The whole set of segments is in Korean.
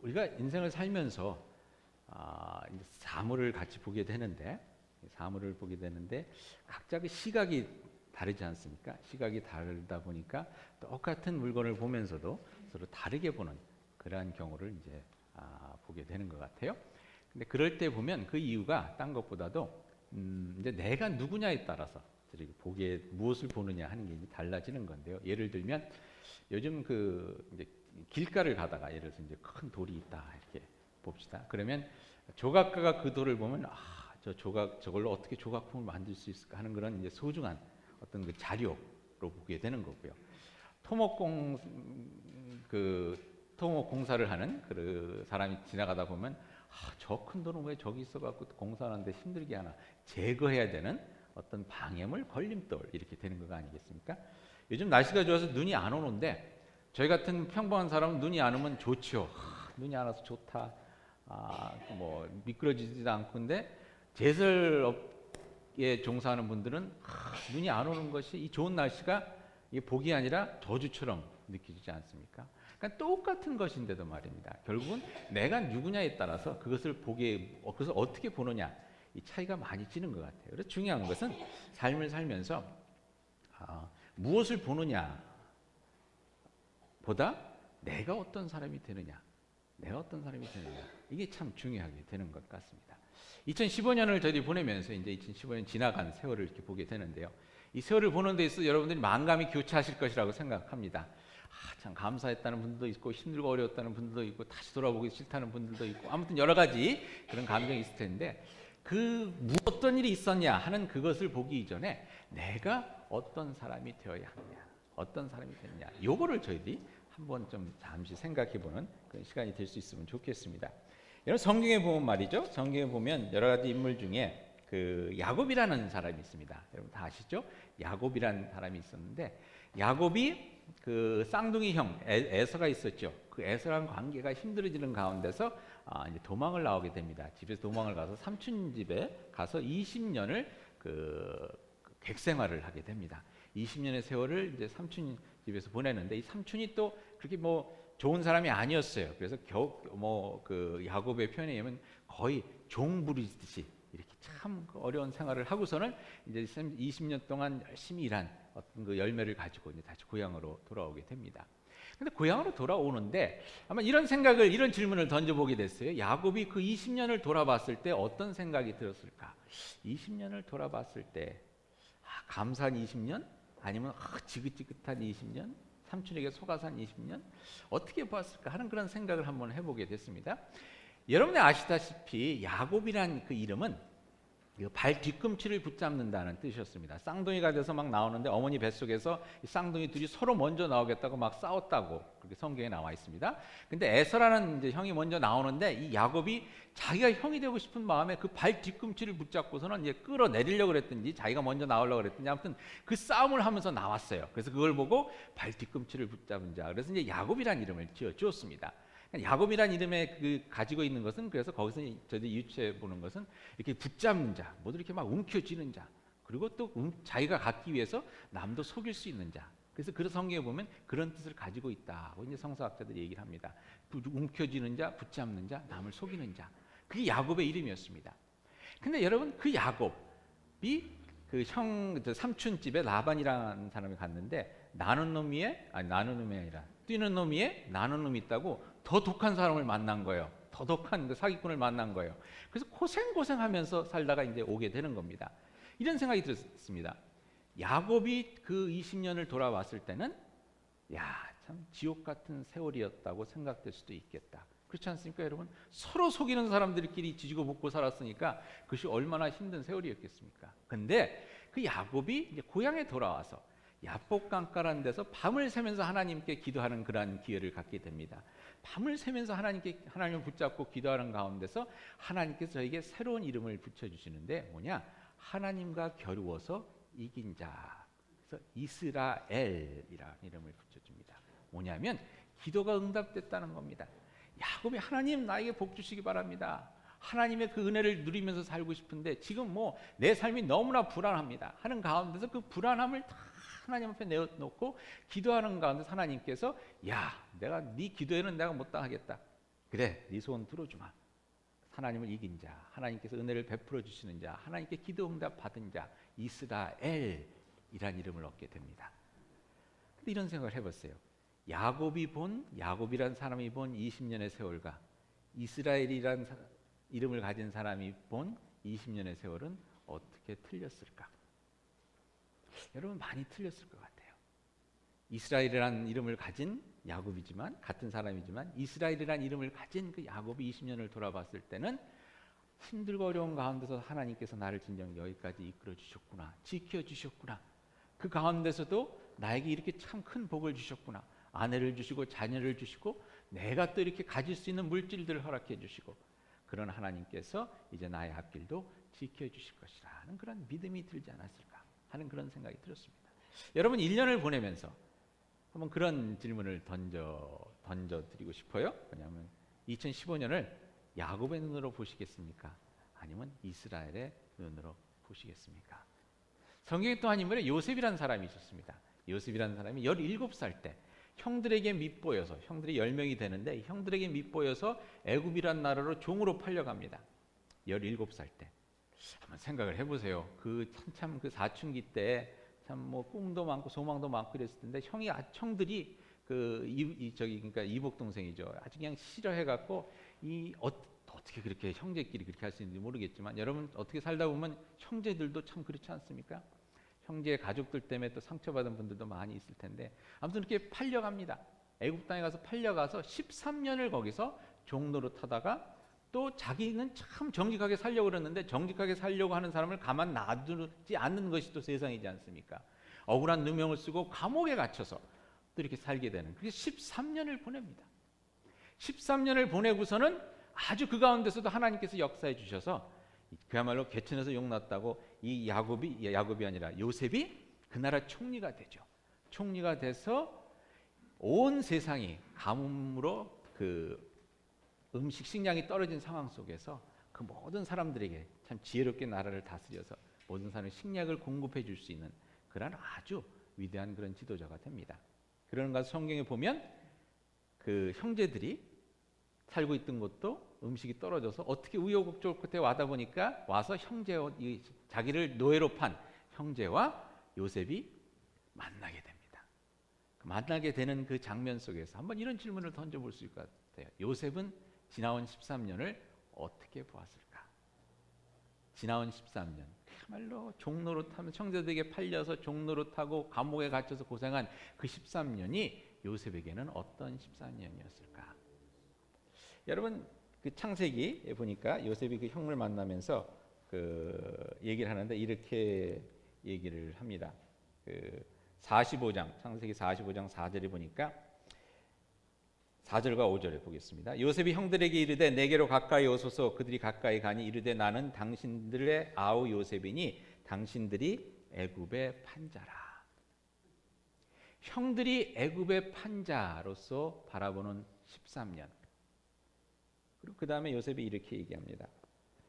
우리가 인생을 살면서 이제 사물을 같이 보게 되는데 각자 그 시각이 다르지 않습니까? 시각이 다르다 보니까 똑같은 물건을 보면서도 서로 다르게 보는 그러한 경우를 이제 보게 되는 것 같아요. 근데 그럴 때 보면 그 이유가 딴 것보다도 이제 내가 누구냐에 따라서 보기에 무엇을 보느냐 하는 게 이제 달라지는 건데요. 예를 들면 요즘 이제 길가를 가다가 예를 들어서 이제 큰 돌이 있다 이렇게 봅시다. 그러면 조각가가 그 돌을 보면 저걸로 어떻게 조각품을 만들 수 있을까 하는 그런 이제 소중한 어떤 그 자료로 보게 되는 거고요. 토목 공사를 하는 그 사람이 지나가다 보면 저 큰 돌은 왜 저기 있어갖고 공사하는데 힘들게 하나, 제거해야 되는 어떤 방해물, 걸림돌 이렇게 되는 거 아니겠습니까? 요즘 날씨가 좋아서 눈이 안 오는데 저희 같은 평범한 사람은 눈이 안 오면 좋죠. 눈이 안 와서 좋다. 뭐 미끄러지지도 않고. 근데 제설업에 종사하는 분들은 눈이 안 오는 것이 이 좋은 날씨가 이게 복이 아니라 저주처럼 느껴지지 않습니까? 그러니까 똑같은 것인데도 말입니다. 결국은 내가 누구냐에 따라서 그것을 어떻게 보느냐, 이 차이가 많이 지는 것 같아요. 그래서 중요한 것은 삶을 살면서 무엇을 보느냐 보다 내가 어떤 사람이 되느냐, 이게 참 중요하게 되는 것 같습니다. 2015년을 저희들이 보내면서 이제 2015년 지나간 세월을 이렇게 보게 되는데요. 이 세월을 보는 데 있어서 여러분들이 만감이 교차하실 것이라고 생각합니다. 참 감사했다는 분들도 있고 힘들고 어려웠다는 분들도 있고 다시 돌아보기 싫다는 분들도 있고 아무튼 여러 가지 그런 감정이 있을 텐데 어떤 일이 있었냐 하는 그것을 보기 이전에 내가 어떤 사람이 되어야 하느냐, 어떤 사람이 되느냐, 요거를 저희들이 한번 좀 잠시 생각해보는 그런 시간이 될 수 있으면 좋겠습니다. 여러분 성경에 보면 말이죠. 성경에 보면 여러 가지 인물 중에 야곱이라는 사람이 있습니다. 여러분 다 아시죠? 야곱이라는 사람이 있었는데 야곱이 쌍둥이 형 에서가 있었죠. 그 에서랑 관계가 힘들어지는 가운데서 이제 도망을 나오게 됩니다. 집에서 도망을 가서 삼촌 집에 가서 20년을 객생활을 하게 됩니다. 20년의 세월을 이제 삼촌 집에서 보내는데 이 삼촌이 또 그렇게 뭐 좋은 사람이 아니었어요. 그래서 야곱의 표현에 의하면 거의 종 부리듯이 이렇게 참 어려운 생활을 하고서는 이제 20년 동안 열심히 일한 어떤 그 열매를 가지고 이제 다시 고향으로 돌아오게 됩니다. 근데 고향으로 돌아오는데 아마 이런 질문을 던져보게 됐어요. 야곱이 그 20년을 돌아봤을 때 어떤 생각이 들었을까? 20년을 돌아봤을 때 감사한 20년? 아니면 지긋지긋한 20년? 삼촌에게 속아산 20년? 어떻게 봤을까 하는 그런 생각을 한번 해보게 됐습니다. 여러분이 아시다시피 야곱이란 그 이름은 발 뒤꿈치를 붙잡는다는 뜻이었습니다. 쌍둥이가 돼서 막 나오는데 어머니 뱃속에서 이 쌍둥이 둘이 서로 먼저 나오겠다고 막 싸웠다고 그렇게 성경에 나와 있습니다. 근데 에서라는 이제 형이 먼저 나오는데 이 야곱이 자기가 형이 되고 싶은 마음에 그 발 뒤꿈치를 붙잡고서는 이제 끌어내리려고 그랬든지 자기가 먼저 나오려고 그랬든지 아무튼 그 싸움을 하면서 나왔어요. 그래서 그걸 보고 발 뒤꿈치를 붙잡은 자. 그래서 이제 야곱이라는 이름을 지었습니다. 야곱이라는 이름에 가지고 있는 것은 그래서 거기서 저희들이 유추해 보는 것은 이렇게 붙잡는 자, 모두 이렇게 막 움켜쥐는 자, 그리고 또 자기가 갖기 위해서 남도 속일 수 있는 자. 그래서 그 성경에 보면 그런 뜻을 가지고 있다고 이제 성서학자들이 얘기를 합니다. 움켜쥐는 자, 붙잡는 자, 남을 속이는 자. 그게 야곱의 이름이었습니다. 근데 여러분 그 야곱이 삼촌 집에 라반이라는 사람이 갔는데 뛰는 놈 위에 나는 놈이 있다고 더 독한 사람을 만난 거예요. 더 독한 사기꾼을 만난 거예요. 그래서 고생하면서 살다가 이제 오게 되는 겁니다. 이런 생각이 들었습니다. 야곱이 그 20년을 돌아왔을 때는 참 지옥 같은 세월이었다고 생각될 수도 있겠다. 그렇지 않습니까, 여러분? 서로 속이는 사람들끼리 지지고 볶고 살았으니까 그것이 얼마나 힘든 세월이었겠습니까? 근데 그 야곱이 이제 고향에 돌아와서 야복강가라는 데서 밤을 새면서 하나님께 기도하는 그러한 기회를 갖게 됩니다. 밤을 새면서 하나님을 붙잡고 기도하는 가운데서 하나님께서 저에게 새로운 이름을 붙여주시는데 뭐냐? 하나님과 겨루어서 이긴 자. 그래서 이스라엘이라는 이름을 붙여줍니다. 뭐냐면 기도가 응답됐다는 겁니다. 야곱이 하나님 나에게 복 주시기 바랍니다. 하나님의 그 은혜를 누리면서 살고 싶은데 지금 내 삶이 너무나 불안합니다 하는 가운데서 그 불안함을 다 하나님 앞에 내어놓고 기도하는 가운데 하나님께서 야, 내가 네 기도에는 내가 못 당하겠다. 그래, 네 소원 들어주마. 하나님을 이긴 자, 하나님께서 은혜를 베풀어 주시는 자, 하나님께 기도 응답 받은 자, 이스라엘이란 이름을 얻게 됩니다. 근데 이런 생각을 해봤어요. 야곱이란 사람이 본 20년의 세월과 이스라엘이란 이름을 가진 사람이 본 20년의 세월은 어떻게 틀렸을까? 여러분, 많이 틀렸을 것 같아요. 이스라엘이라는 이름을 가진 야곱이지만, 같은 사람이지만 이스라엘이라는 이름을 가진 그 야곱이 20년을 돌아봤을 때는 힘들고 어려운 가운데서 하나님께서 나를 진정 여기까지 이끌어 주셨구나, 지켜 주셨구나, 그 가운데서도 나에게 이렇게 참 큰 복을 주셨구나, 아내를 주시고 자녀를 주시고 내가 또 이렇게 가질 수 있는 물질들을 허락해 주시고, 그런 하나님께서 이제 나의 앞길도 지켜주실 것이라는 그런 믿음이 들지 않았을까 하는 그런 생각이 들었습니다. 여러분, 1년을 보내면서 한번 그런 질문을 던져드리고 싶어요. 왜냐하면 2015년을 야곱의 눈으로 보시겠습니까? 아니면 이스라엘의 눈으로 보시겠습니까? 성경에 또 한 인물에 요셉이라는 사람이 있었습니다. 요셉이라는 사람이 17살 때 형들에게 밑보여서, 형들이 10명이 되는데 형들에게 밑보여서 애굽이란 나라로 종으로 팔려갑니다. 17살 때. 한번 생각을 해보세요. 참 그 사춘기 때 참 뭐 꿈도 많고 소망도 많고 그랬을 텐데 형들이 그러니까 이복 동생이죠. 아주 그냥 싫어해갖고 어떻게 그렇게 형제끼리 그렇게 할 수 있는지 모르겠지만, 여러분 어떻게 살다 보면 형제들도 참 그렇지 않습니까? 형제 가족들 때문에 또 상처받은 분들도 많이 있을 텐데, 아무튼 이렇게 팔려갑니다. 애굽 땅에 가서 팔려가서 13년을 거기서 종노릇하다가 또 자기는 참 정직하게 살려고 그러는데, 정직하게 살려고 하는 사람을 가만 놔두지 않는 것이 또 세상이지 않습니까? 억울한 누명을 쓰고 감옥에 갇혀서 또 이렇게 살게 되는, 그게 13년을 보냅니다. 13년을 보내고서는 아주 그 가운데서도 하나님께서 역사해 주셔서 그야말로 개천에서 용 났다고 이 야곱이 아니라 요셉이 그 나라 총리가 되죠. 총리가 돼서 온 세상이 가뭄으로 그 식량이 떨어진 상황 속에서 그 모든 사람들에게 참 지혜롭게 나라를 다스려서 모든 사람이 식량을 공급해 줄 수 있는 그런 아주 위대한 그런 지도자가 됩니다. 그러는 가서 성경에 보면 그 형제들이 살고 있던 곳도 음식이 떨어져서 어떻게 우여곡절 끝에 와서 자기를 노예로 판 형제와 요셉이 만나게 됩니다. 만나게 되는 그 장면 속에서 한번 이런 질문을 던져볼 수 있을 것 같아요. 요셉은 지나온 13년을 어떻게 보았을까? 지나온 13년, 그야말로 종노릇하면 형제들에게 팔려서 종노릇하고 감옥에 갇혀서 고생한 그 13년이 요셉에게는 어떤 13년이었을까? 여러분, 그 창세기에 보니까 요셉이 그 형을 만나면서 그 얘기를 하는데 이렇게 얘기를 합니다. 그 45장, 창세기 45장 4절에 보니까 4절과 5절에 보겠습니다. 요셉이 형들에게 이르되 내게로 가까이 오소서. 그들이 가까이 가니 이르되 나는 당신들의 아우 요셉이니 당신들이 애굽의 판자라. 형들이 애굽의 판자로서 바라보는 13년. 그리고 그 다음에 요셉이 이렇게 얘기합니다.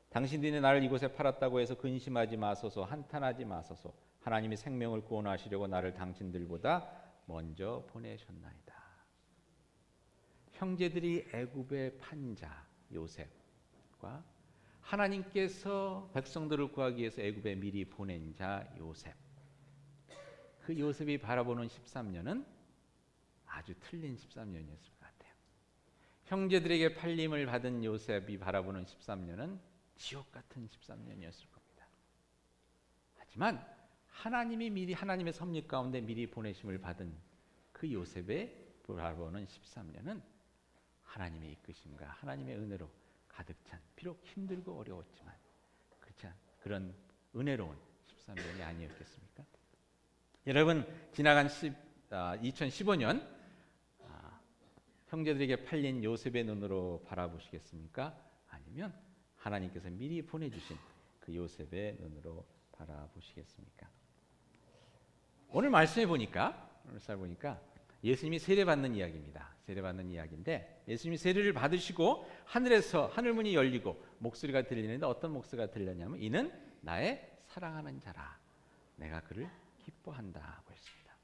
당신들이 나를 이곳에 팔았다고 해서 근심하지 마소서, 한탄하지 마소서. 하나님이 생명을 구원하시려고 나를 당신들보다 먼저 보내셨나이다. 형제들이 애굽의 판자 요셉과 하나님께서 백성들을 구하기 위해서 애굽에 미리 보낸 자 요셉, 그 요셉이 바라보는 13년은 아주 틀린 13년이었을 것 같아요. 형제들에게 팔림을 받은 요셉이 바라보는 13년은 지옥 같은 13년이었을 겁니다. 하지만 하나님이 미리 하나님의 섭리 가운데 미리 보내심을 받은 그 요셉의 바라보는 13년은 하나님의 이끄심과 하나님의 은혜로 가득 찬, 비록 힘들고 어려웠지만 그런 은혜로운 13년이 아니었겠습니까? 여러분, 지나간 2015년 형제들에게 팔린 요셉의 눈으로 바라보시겠습니까? 아니면 하나님께서 미리 보내주신 그 요셉의 눈으로 바라보시겠습니까? 오늘 말씀해 보니까 예수님이 세례받는 이야기입니다. 세례받는 이야기인데, 예수님이 세례를 받으시고 하늘에서 하늘문이 열리고 목소리가 들리는데 어떤 목소리가 들렸냐면 이는 나의 사랑하는 자라, 내가 그를 기뻐한다고 했습니다.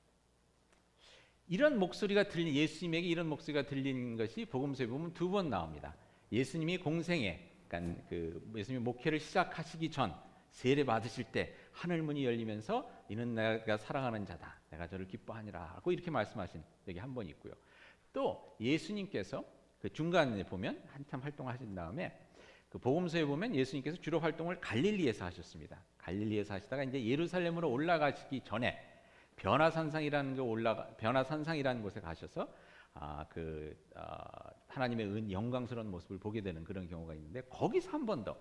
이런 목소리가 들린 예수님에게 이런 목소리가 들린 것이 복음서에 보면 2번 나옵니다. 예수님이 공생에 그러니까 그 예수님이 목회를 시작하시기 전 세례 받으실 때 하늘 문이 열리면서 이는 내가 사랑하는 자다. 내가 저를 기뻐하니라 하고 이렇게 말씀하신 적이 한 번 있고요. 또 예수님께서 그 중간에 보면 한참 활동하신 다음에 그 복음서에 보면 예수님께서 주로 활동을 갈릴리에서 하셨습니다. 갈릴리에서 하시다가 이제 예루살렘으로 올라가시기 전에 변화산상이라는 곳에 가셔서 하나님의 영광스러운 모습을 보게 되는 그런 경우가 있는데 거기서 한 번 더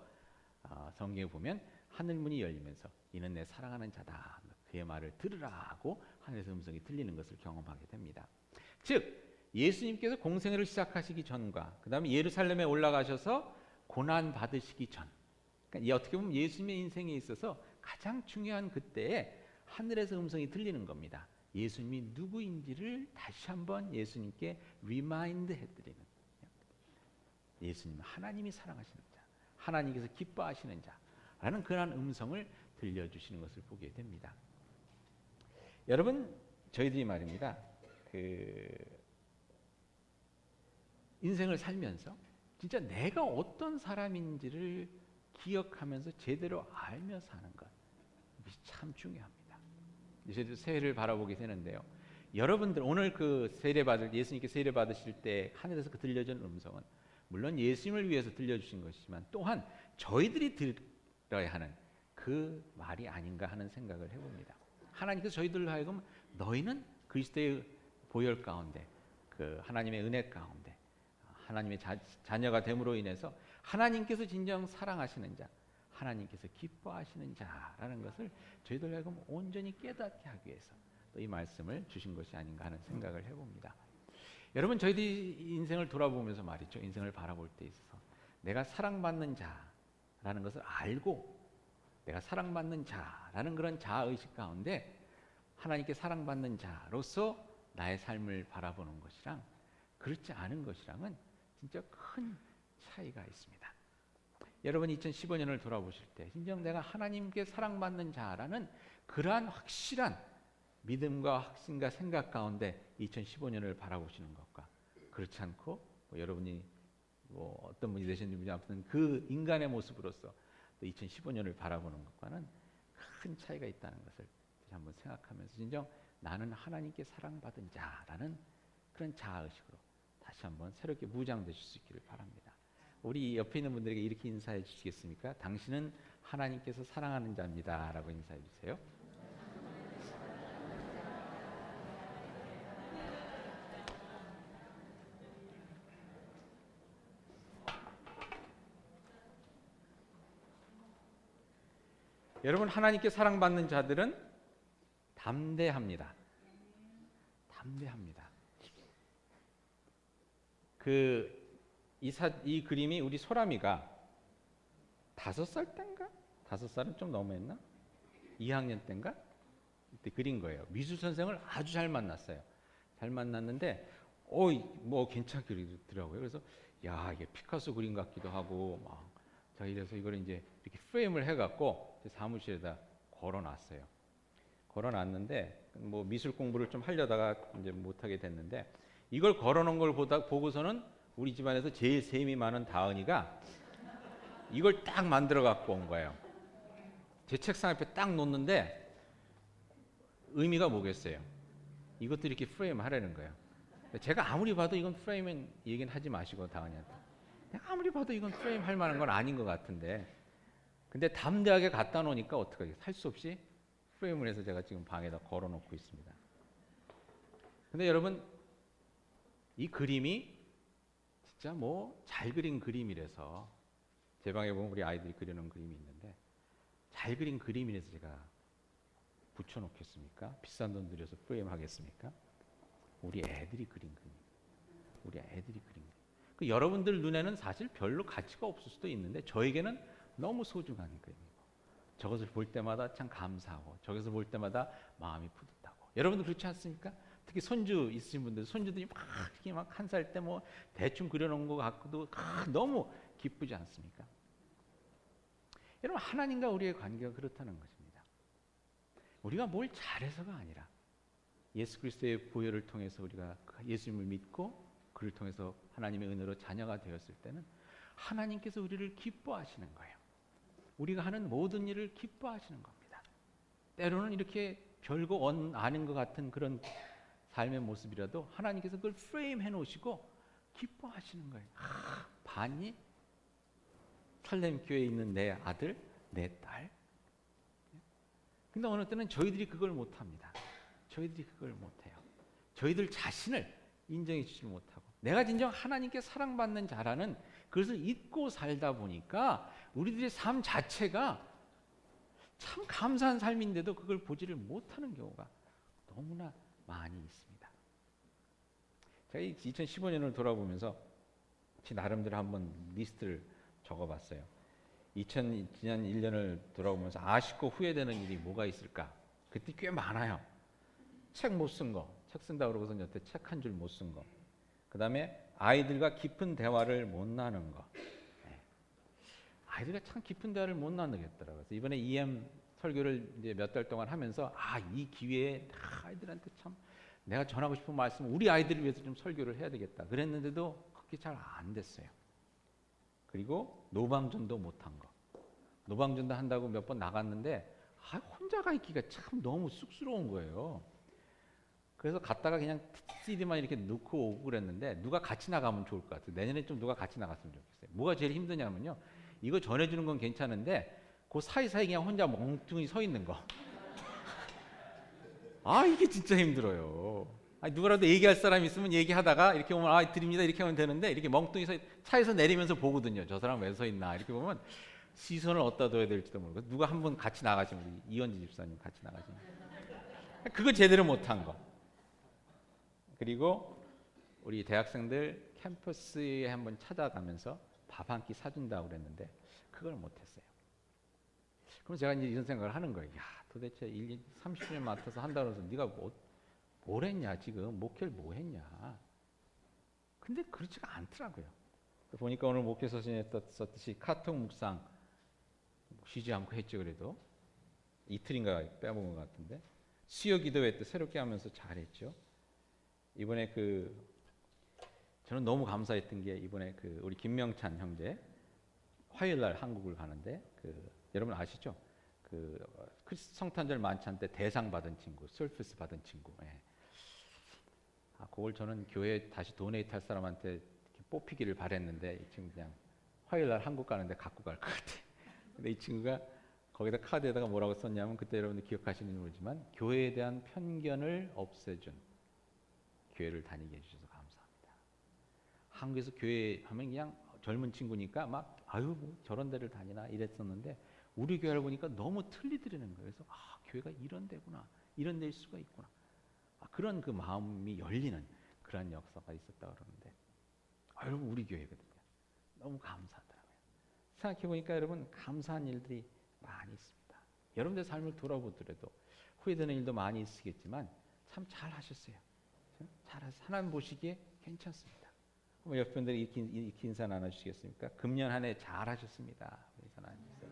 성경에 보면 하늘 문이 열리면서 이는 내 사랑하는 자다. 그의 말을 들으라고 하늘에서 음성이 들리는 것을 경험하게 됩니다. 즉 예수님께서 공생애를 시작하시기 전과 그 다음에 예루살렘에 올라가셔서 고난 받으시기 전 그러니까 어떻게 보면 예수님의 인생에 있어서 가장 중요한 그때에 하늘에서 음성이 들리는 겁니다. 예수님이 누구인지를 다시 한번 예수님께 리마인드 해드리는 예수님 하나님이 사랑하시는 자 하나님께서 기뻐하시는 자라는 그러한 음성을 들려주시는 것을 보게 됩니다. 여러분 저희들이 말입니다. 인생을 살면서 진짜 내가 어떤 사람인지를 기억하면서 제대로 알며 사는 것 이것이 참 중요합니다. 저희도 새해를 바라보게 되는데요. 여러분들 오늘 예수님께 세례 받으실 때 하늘에서 그 들려준 음성은 물론 예수님을 위해서 들려주신 것이지만 또한 저희들이 들어야 하는 그 말이 아닌가 하는 생각을 해봅니다. 하나님께서 저희들로 하여금 너희는 그리스도의 보혈 가운데 그 하나님의 은혜 가운데 하나님의 자녀가 됨으로 인해서 하나님께서 진정 사랑하시는 자 하나님께서 기뻐하시는 자라는 것을 저희들 하여금 온전히 깨닫게 하기 위해서 또 이 말씀을 주신 것이 아닌가 하는 생각을 해봅니다. 여러분 저희들이 인생을 돌아보면서 말이죠. 인생을 바라볼 때 있어서 내가 사랑받는 자라는 것을 알고 내가 사랑받는 자라는 그런 자아의식 가운데 하나님께 사랑받는 자로서 나의 삶을 바라보는 것이랑 그렇지 않은 것이랑은 진짜 큰 차이가 있습니다. 여러분 2015년을 돌아보실 때 진정 내가 하나님께 사랑받는 자라는 그러한 확실한 믿음과 확신과 생각 가운데 2015년을 바라보시는 것과 그렇지 않고 여러분이 어떤 분이 되셨는지 아무튼 그 인간의 모습으로서 또 2015년을 바라보는 것과는 큰 차이가 있다는 것을 다시 한번 생각하면서 진정 나는 하나님께 사랑받은 자라는 그런 자아의식으로 다시 한번 새롭게 무장되실 수 있기를 바랍니다. 우리 옆에 있는 분들에게 이렇게 인사해 주시겠습니까? 당신은 하나님께서 사랑하는 자입니다 라고 인사해 주세요. 여러분 하나님께 사랑받는 자들은 담대합니다. 담대합니다. 이 그림이 우리 소람이가 5살 때인가? 5살은 좀 너무했나? 2학년 때인가? 그때 그린 거예요. 미술 선생을 아주 잘 만났어요. 잘 만났는데 뭐 괜찮게 그리더라고요. 그래서 야 이게 피카소 그림 같기도 하고 막 자 이래서 이걸 이제 이렇게 프레임을 해갖고 제 사무실에다 걸어놨어요. 걸어놨는데 뭐 미술 공부를 좀 하려다가 이제 못하게 됐는데 이걸 걸어놓은 걸 보고서는 우리 집안에서 제일 셈이 많은 다은이가 이걸 딱 만들어 갖고 온 거예요. 제 책상 앞에 딱 놓는데 의미가 뭐겠어요? 이것도 이렇게 프레임 하라는 거예요. 제가 아무리 봐도 이건 프레임은 얘기는 하지 마시고 다은이한테. 내가 아무리 봐도 이건 프레임 할 만한 건 아닌 것 같은데 근데 담대하게 갖다 놓으니까 어떡하게 살 수 없이 프레임을 해서 제가 지금 방에다 걸어놓고 있습니다. 근데 여러분 이 그림이 진짜 뭐 잘 그린 그림이라서 제 방에 보면 우리 아이들이 그려놓은 그림이 있는데 잘 그린 그림이라서 제가 붙여놓겠습니까? 비싼 돈 들여서 프레임 하겠습니까? 우리 애들이 그린 그림. 우리 애들이 그린 그림. 그 여러분들 눈에는 사실 별로 가치가 없을 수도 있는데 저에게는 너무 소중한 그림이고 저것을 볼 때마다 참 감사하고 저것을 볼 때마다 마음이 뿌듯하고 여러분들 그렇지 않습니까? 특히 손주 있으신 분들 손주들이 막 이렇게 막 1살 때 뭐 대충 그려놓은 것 같고도 너무 기쁘지 않습니까? 여러분 하나님과 우리의 관계가 그렇다는 것입니다. 우리가 뭘 잘해서가 아니라 예수 그리스도의 보혈을 통해서 우리가 예수님을 믿고 그를 통해서 하나님의 은혜로 자녀가 되었을 때는 하나님께서 우리를 기뻐하시는 거예요. 우리가 하는 모든 일을 기뻐하시는 겁니다. 때로는 이렇게 별거 아닌 것 같은 그런 삶의 모습이라도 하나님께서 그걸 프레임해 놓으시고 기뻐하시는 거예요. 봤니? 살렘 교회에 있는 내 아들, 내 딸. 근데 어느 때는 저희들이 그걸 못합니다. 저희들이 그걸 못해요. 저희들 자신을 인정해 주지 못하고 내가 진정 하나님께 사랑받는 자라는 그것을 잊고 살다 보니까 우리들의 삶 자체가 참 감사한 삶인데도 그걸 보지를 못하는 경우가 너무나 많이 있습니다. 제가 2015년을 돌아보면서 제 나름대로 한번 리스트를 적어봤어요. 2000년 1년을 돌아보면서 아쉽고 후회되는 일이 뭐가 있을까? 그때 꽤 많아요. 책 못 쓴 거, 책 쓴다 그러고서 여태 책 한 줄 못 쓴 거. 그 다음에 아이들과 깊은 대화를 못 나눈 거. 아이들과 참 깊은 대화를 못 나누겠더라고요. 그래서 이번에 EM 설교를 이제 몇 달 동안 하면서 이 기회에 아이들한테 참 내가 전하고 싶은 말씀, 우리 아이들을 위해서 좀 설교를 해야 되겠다. 그랬는데도 그게 잘 안 됐어요. 그리고 노방전도 못한 거. 노방전도 한다고 몇 번 나갔는데 혼자가 있기가 참 너무 쑥스러운 거예요. 그래서 갔다가 그냥 CD만 이렇게 넣고 오고 그랬는데 누가 같이 나가면 좋을 것 같아요. 내년에 좀 누가 같이 나갔으면 좋겠어요. 뭐가 제일 힘드냐면요. 이거 전해주는 건 괜찮은데 그 사이사이 그냥 혼자 멍뚱이 서 있는 거. 이게 진짜 힘들어요. 누구라도 얘기할 사람 있으면 얘기하다가 이렇게 오면 드립니다 이렇게 하면 되는데 이렇게 멍뚱이 차에서 내리면서 보거든요. 저 사람 왜 서 있나 이렇게 보면 시선을 어디다 둬야 될지도 모르고 누가 한 분 같이 나가시면 우리 이현지 집사님 같이 나가시면 그거 제대로 못한 거. 그리고 우리 대학생들 캠퍼스에 한번 찾아가면서 밥 한 끼 사준다고 그랬는데 그걸 못했어요. 그럼 제가 이제 이런 생각을 하는 거예요. 도대체 30년 맡아서 한다고 해서 네가 뭘 했냐 지금 목회를 뭐 했냐. 근데 그렇지가 않더라고요. 보니까 오늘 목회 서신에 썼듯이 카톡 묵상 쉬지 않고 했죠. 그래도 이틀인가 빼먹은 것 같은데 수요 기도회 때 새롭게 하면서 잘했죠. 이번에 저는 너무 감사했던 게 이번에 우리 김명찬 형제 화요일 날 한국을 가는데 여러분 아시죠? 성탄절 만찬 때 대상 받은 친구, 서비스 받은 친구. 그걸 저는 교회에 다시 도네이트 할 사람한테 이렇게 뽑히기를 바랬는데 이 친구 그냥 화요일 날 한국 가는데 갖고 갈 것 같아. 근데 이 친구가 거기다 카드에다가 뭐라고 썼냐면 그때 여러분들 기억하시는지 모르지만 교회에 대한 편견을 없애준 교회를 다니게 해주셔서 감사합니다. 한국에서 교회 하면 그냥 젊은 친구니까 막 뭐 저런 데를 다니나 이랬었는데 우리 교회를 보니까 너무 틀리더라는 거예요. 그래서 교회가 이런 데구나, 이런 데일 수가 있구나. 그런 마음이 열리는 그런 역사가 있었다 그러는데 여러분 우리 교회거든요. 너무 감사하더라고요. 생각해 보니까 여러분 감사한 일들이 많이 있습니다. 여러분들 삶을 돌아보더라도 후회되는 일도 많이 있으시겠지만 참 잘하셨어요. 잘하셔서 하나님 보시기에 괜찮습니다. 옆 분들이 이렇게 인사 나눠주시겠습니까? 금년 한 해 잘하셨습니다. 인사 나눠주세요.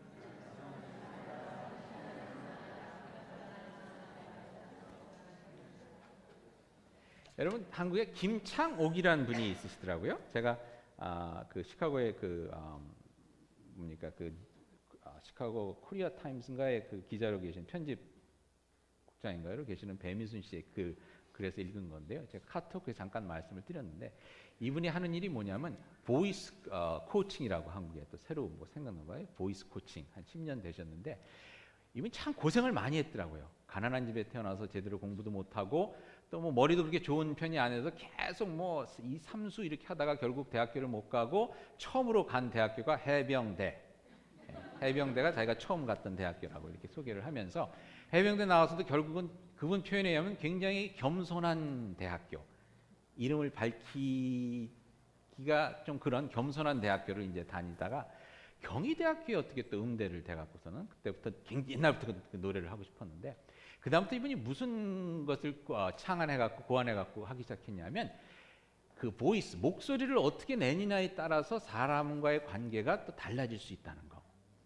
여러분 한국에 김창옥이라는 분이 있으시더라고요. 제가 시카고의 시카고 코리아 타임스인가의 기자로 계신 편집국장인가요? 계시는 배미순 씨의 글에서 읽은 건데요. 제가 카톡에 잠깐 말씀을 드렸는데 이분이 하는 일이 뭐냐면 보이스 코칭이라고 한국에 또 새로 생각난 거예요. 보이스 코칭 한 10년 되셨는데 이분이 참 고생을 많이 했더라고요. 가난한 집에 태어나서 제대로 공부도 못하고 또 머리도 그렇게 좋은 편이 아니어서 계속 이 삼수 이렇게 하다가 결국 대학교를 못 가고 처음으로 간 대학교가 해병대. 해병대가 자기가 처음 갔던 대학교라고 이렇게 소개를 하면서 해병대 나와서도 결국은 그분 표현에 의하면 굉장히 겸손한 대학교. 이름을 밝히기가 좀 그런 겸손한 대학교를 이제 다니다가 경희대학교에 어떻게 또 음대를 돼갖고서는 그때부터 옛날부터 그 노래를 하고 싶었는데 그 다음부터 이분이 무슨 것을 창안해갖고 고안해갖고 하기 시작했냐면 보이스 목소리를 어떻게 내느냐에 따라서 사람과의 관계가 또 달라질 수 있다는 거.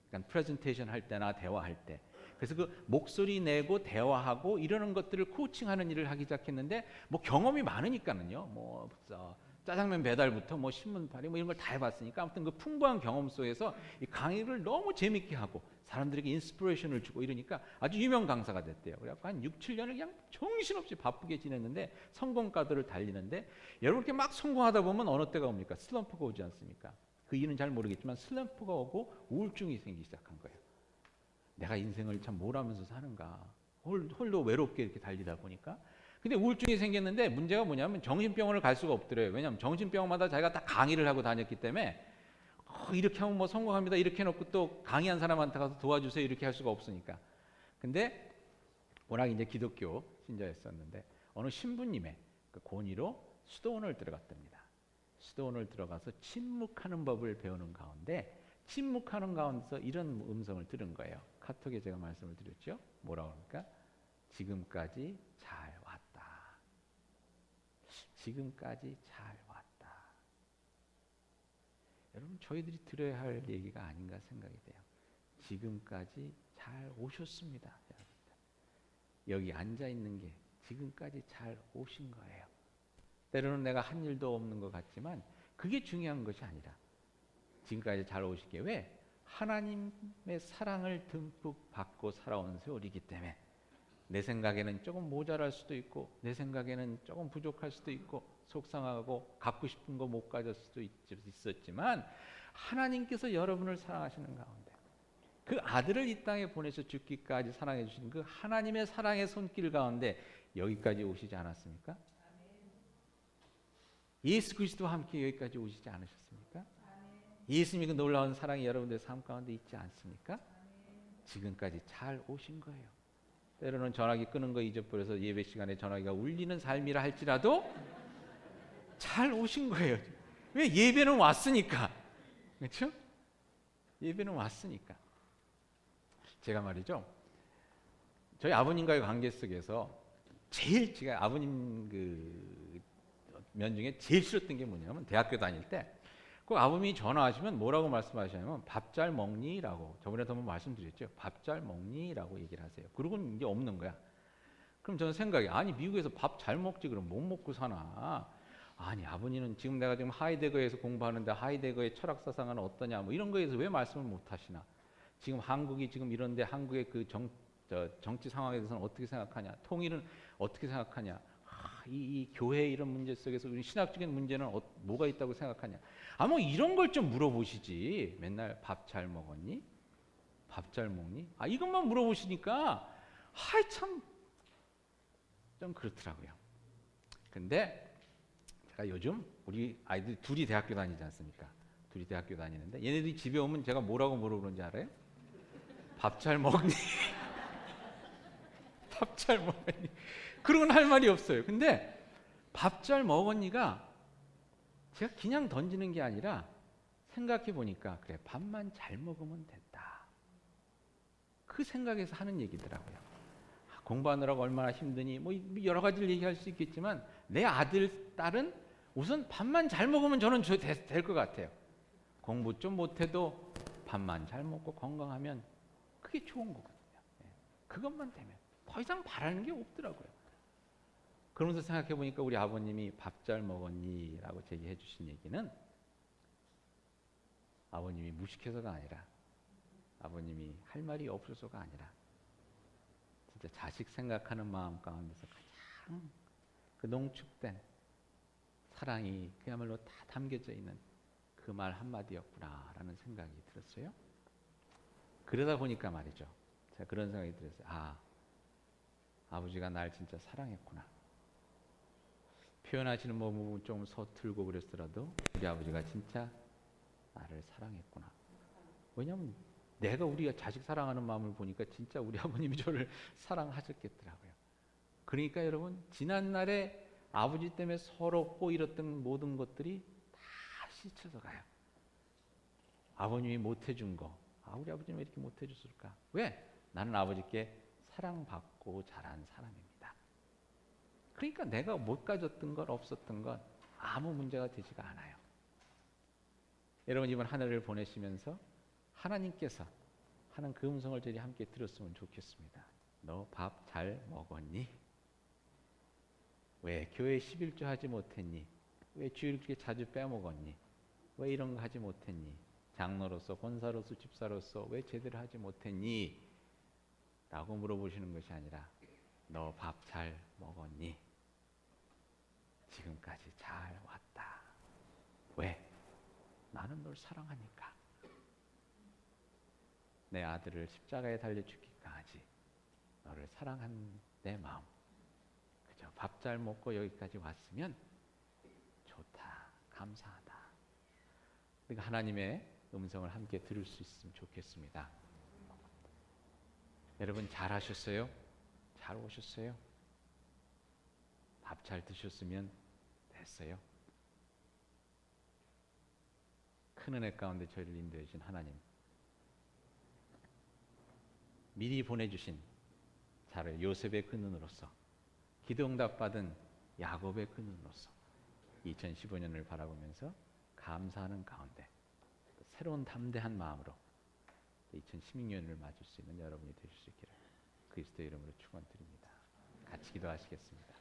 그러니까 프레젠테이션 할 때나 대화할 때 그래서 그 목소리 내고 대화하고 이러는 것들을 코칭하는 일을 하기 시작했는데 뭐 경험이 많으니까는요. 뭐 짜장면 배달부터 뭐 신문 발행 뭐 이런 걸 다 해봤으니까 아무튼 그 풍부한 경험 속에서 이 강의를 너무 재밌게 하고 사람들에게 인스피레이션을 주고 이러니까 아주 유명 강사가 됐대요. 그래갖고 한 6, 7년을 그냥 정신없이 바쁘게 지냈는데 성공가도를 달리는데 여러분 이렇게 막 성공하다 보면 어느 때가 옵니까? 슬럼프가 오지 않습니까? 그 이유는 잘 모르겠지만 슬럼프가 오고 우울증이 생기기 시작한 거예요. 내가 인생을 참 뭘 하면서 사는가. 홀로 외롭게 이렇게 달리다 보니까. 근데 우울증이 생겼는데 문제가 뭐냐면 정신병원을 갈 수가 없더래요. 왜냐하면 정신병원마다 자기가 다 강의를 하고 다녔기 때문에 이렇게 하면 뭐 성공합니다. 이렇게 해놓고 또 강의한 사람한테 가서 도와주세요. 이렇게 할 수가 없으니까. 근데 워낙 이제 기독교 신자였었는데 어느 신부님의 그 권위로 수도원을 들어갔답니다. 수도원을 들어가서 침묵하는 법을 배우는 가운데 침묵하는 가운데서 이런 음성을 들은 거예요. 카톡에 제가 말씀을 드렸죠. 뭐라고 합니까? 지금까지 잘 왔다. 지금까지 잘 왔다. 여러분 저희들이 들어야 할 얘기가 아닌가 생각이 돼요. 지금까지 잘 오셨습니다. 여기 앉아 있는 게 지금까지 잘 오신 거예요. 때로는 내가 한 일도 없는 것 같지만 그게 중요한 것이 아니라 지금까지 잘 오신 게 왜? 하나님의 사랑을 듬뿍 받고 살아온 세월이기 때문에 내 생각에는 조금 모자랄 수도 있고 내 생각에는 조금 부족할 수도 있고 속상하고 갖고 싶은 거 못 가졌을 수도 있었지만 하나님께서 여러분을 사랑하시는 가운데 그 아들을 이 땅에 보내서 죽기까지 사랑해 주신 그 하나님의 사랑의 손길 가운데 여기까지 오시지 않았습니까? 예수 그리스도와 함께 여기까지 오시지 않으셨습니까? 예수님이 그 놀라운 사랑이 여러분들의 삶 가운데 있지 않습니까? 지금까지 잘 오신 거예요. 때로는 전화기 끄는 거 잊어버려서 예배 시간에 전화기가 울리는 삶이라 할지라도 잘 오신 거예요. 왜? 예배는 왔으니까. 그렇죠? 예배는 왔으니까. 제가 말이죠. 저희 아버님과의 관계 속에서 제일 제가 아버님 그 면 중에 제일 싫었던 게 뭐냐면 대학교 다닐 때 꼭 아버님이 전화하시면 뭐라고 말씀하시냐면 밥 잘 먹니?라고 저번에도 한번 말씀드렸죠. 밥 잘 먹니?라고 얘기를 하세요. 그러고는 이제 없는 거야. 그럼 저는 생각이 아니 미국에서 밥 잘 먹지 그럼 못 먹고 사나? 아니 아버님은 지금 내가 지금 하이데거에서 공부하는데 하이데거의 철학 사상은 어떠냐 뭐 이런 거에 대해서 왜 말씀을 못 하시나? 지금 한국이 지금 이런데 한국의 그 정치 상황에 대해서는 어떻게 생각하냐? 통일은 어떻게 생각하냐? 이 교회 이런 문제 속에서 우리 신학적인 문제는 뭐가 있다고 생각하냐? 뭐 이런 걸 좀 물어보시지. 맨날 밥 잘 먹었니? 밥 잘 먹니? 이것만 물어보시니까 참 좀 그렇더라고요. 근데 제가 요즘 우리 아이들 둘이 대학교 다니지 않습니까? 둘이 대학교 다니는데 얘네들이 집에 오면 제가 뭐라고 물어보는지 알아요? 밥 잘 먹니? 밥 잘 먹었니? 그런 할 말이 없어요. 근데 밥 잘 먹었니가 제가 그냥 던지는 게 아니라 생각해 보니까 그래 밥만 잘 먹으면 됐다. 그 생각에서 하는 얘기더라고요. 공부하느라고 얼마나 힘드니 뭐 여러 가지를 얘기할 수 있겠지만 내 아들, 딸은 우선 밥만 잘 먹으면 저는 될 것 같아요. 공부 좀 못해도 밥만 잘 먹고 건강하면 그게 좋은 거거든요. 그것만 되면 더 이상 바라는 게 없더라고요. 그러면서 생각해 보니까 우리 아버님이 밥 잘 먹었니? 라고 제기해 주신 얘기는 아버님이 무식해서가 아니라 아버님이 할 말이 없어서가 아니라 진짜 자식 생각하는 마음 가운데서 가장 그 농축된 사랑이 그야말로 다 담겨져 있는 그 말 한마디였구나라는 생각이 들었어요. 그러다 보니까 말이죠. 제가 그런 생각이 들었어요. 아버지가 날 진짜 사랑했구나. 표현하시는 부분 좀 서툴고 그랬더라도 우리 아버지가 진짜 나를 사랑했구나. 왜냐하면 내가 우리가 자식 사랑하는 마음을 보니까 진짜 우리 아버님이 저를 사랑하셨겠더라고요. 그러니까 여러분 지난날에 아버지 때문에 서럽고 이랬던 모든 것들이 다 씻혀서 가요. 아버님이 못해준 거. 우리 아버지는 왜 이렇게 못해줬을까? 왜? 나는 아버지께 사랑받고 자란 사람입니다. 그러니까 내가 못 가졌던 것 없었던 것 아무 문제가 되지가 않아요. 여러분 이번 한 해를 보내시면서 하나님께서 하는 그 음성을 저희 함께 들었으면 좋겠습니다. 너 밥 잘 먹었니? 왜 교회 11조 하지 못했니? 왜 주일 그렇게 자주 빼먹었니? 왜 이런 거 하지 못했니? 장로로서, 권사로서, 집사로서 왜 제대로 하지 못했니? 라고 물어보시는 것이 아니라 너 밥 잘 먹었니? 지금까지 잘 왔다. 왜? 나는 널 사랑하니까. 내 아들을 십자가에 달려 죽기까지 너를 사랑한 내 마음. 그저 밥 잘 먹고 여기까지 왔으면 좋다. 감사하다. 그러니까 하나님의 음성을 함께 들을 수 있으면 좋겠습니다. 여러분 잘하셨어요? 잘 오셨어요? 밥 잘 드셨으면 됐어요. 큰 은혜 가운데 저희를 인도해 주신 하나님, 미리 보내주신 자를 요셉의 그 눈으로서, 기도응답 받은 야곱의 그 눈으로서 2015년을 바라보면서 감사하는 가운데 새로운 담대한 마음으로 2016년을 맞을 수 있는 여러분이 되실 수 있기를 그리스도의 이름으로 축원드립니다. 같이 기도하시겠습니다.